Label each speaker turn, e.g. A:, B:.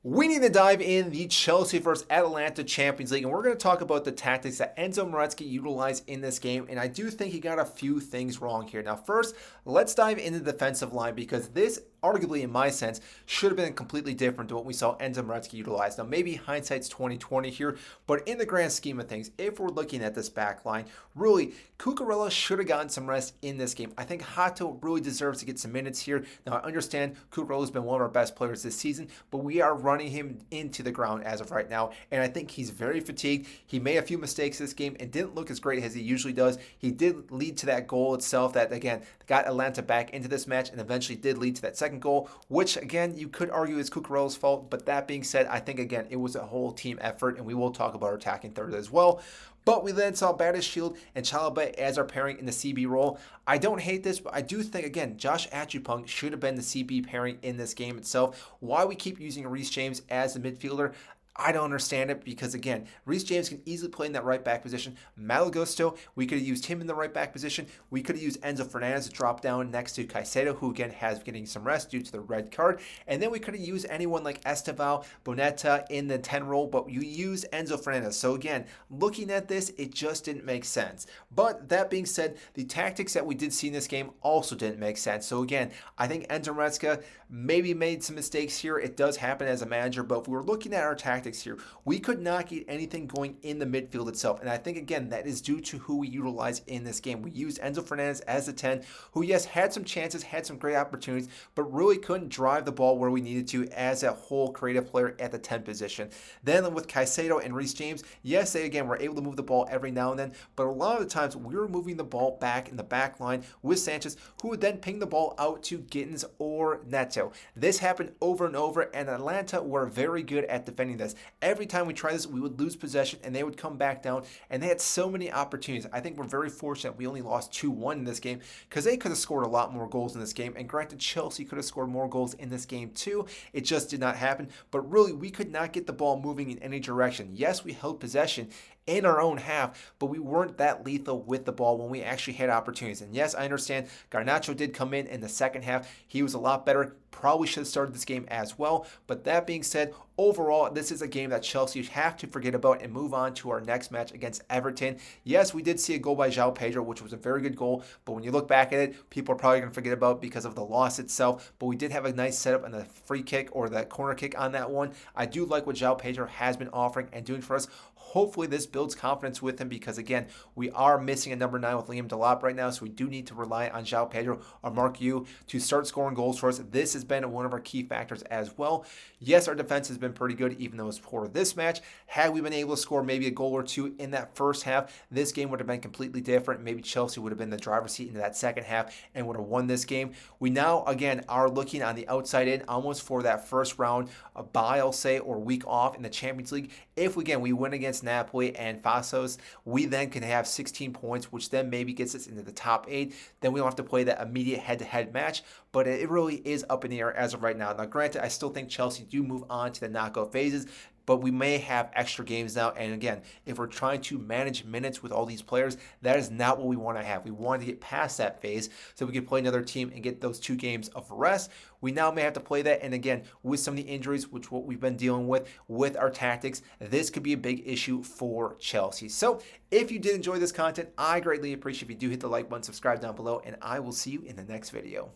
A: We need to dive in the Chelsea vs Atalanta Champions League, and we're going to talk about the tactics that Enzo Maresca utilized in this game, and I do think he got a few things wrong here. Now, first, let's dive into the defensive line because this, arguably in my sense, should have been completely different to what we saw Enzo Maresca utilize. Now, maybe hindsight's 2020 here, but in the grand scheme of things, if we're looking at this back line, really, Cucurella should have gotten some rest in this game. I think Hato really deserves to get some minutes here. Now, I understand Cucurella's been one of our best players this season, but we are running him into the ground as of right now, and I think he's very fatigued. He made a few mistakes this game and didn't look as great as he usually does. He did lead to that goal itself that, again, got Atalanta back into this match and eventually did lead to that second goal, which, again, you could argue is Cucurella's fault, but that being said, I think, again, it was a whole team effort, and we will talk about our attacking third as well. But we then saw Shield and Chalobah as our pairing in the CB role. I don't hate this, but I do think, again, Josh Achupong should have been the CB pairing in this game itself. Why we keep using Reece James as the midfielder, I don't understand it because, again, Reece James can easily play in that right back position. Malagusto, we could have used him in the right back position. We could have used Enzo Fernandez to drop down next to Caicedo, who, again, has getting some rest due to the red card. And then we could have used anyone like Esteval, Bonetta in the 10 role, but you use Enzo Fernandez. So, again, looking at this, it just didn't make sense. But that being said, the tactics that we did see in this game also didn't make sense. So, again, I think Enzo Maresca maybe made some mistakes here. It does happen as a manager, but if we were looking at our tactics here, we could not get anything going in the midfield itself. And I think, again, that is due to who we utilize in this game. We used Enzo Fernandez as a 10, who, yes, had some chances, had some great opportunities, but really couldn't drive the ball where we needed to as a whole creative player at the 10 position. Then with Caicedo and Reece James, yes, they, again, were able to move the ball every now and then, but a lot of the times we were moving the ball back in the back line with Sanchez, who would then ping the ball out to Gittins or Neto. This happened over and over, and Atalanta were very good at defending this. Every time we tried this, we would lose possession and they would come back down, and they had so many opportunities. I think we're very fortunate we only lost 2-1 in this game because they could have scored a lot more goals in this game, and granted, Chelsea could have scored more goals in this game too. It just did not happen, but really, we could not get the ball moving in any direction. Yes, we held possession in our own half, but we weren't that lethal with the ball when we actually had opportunities. And yes, I understand Garnacho did come in the second half. He was a lot better. Probably should have started this game as well. But that being said, overall, this is a game that Chelsea have to forget about and move on to our next match against Everton. Yes, we did see a goal by João Pedro, which was a very good goal. But when you look back at it, people are probably going to forget about it because of the loss itself. But we did have a nice setup and the free kick or the corner kick on that one. I do like what João Pedro has been offering and doing for us. Hopefully this builds confidence with him because, again, we are missing a number 9 with Liam Delap right now, so we do need to rely on João Pedro or Mark Yu to start scoring goals for us. This has been one of our key factors as well. Yes, our defense has been pretty good, even though it's poor this match. Had we been able to score maybe a goal or two in that first half, this game would have been completely different. Maybe Chelsea would have been the driver's seat into that second half and would have won this game. We now, again, are looking on the outside in almost for that first round, a bye, I'll say, or week off in the Champions League. If, again, we win against Napoli and Fassos, we then can have 16 points, which then maybe gets us into the top 8. Then we don't have to play that immediate head-to-head match, but it really is up in the air as of right now. Now, granted, I still think Chelsea do move on to the knockout phases, but we may have extra games now. And again, if we're trying to manage minutes with all these players, that is not what we want to have. We want to get past that phase so we can play another team and get those 2 games of rest. We now may have to play that. And again, with some of the injuries, which what we've been dealing with our tactics, this could be a big issue for Chelsea. So if you did enjoy this content, I greatly appreciate if you do hit the like button, subscribe down below, and I will see you in the next video.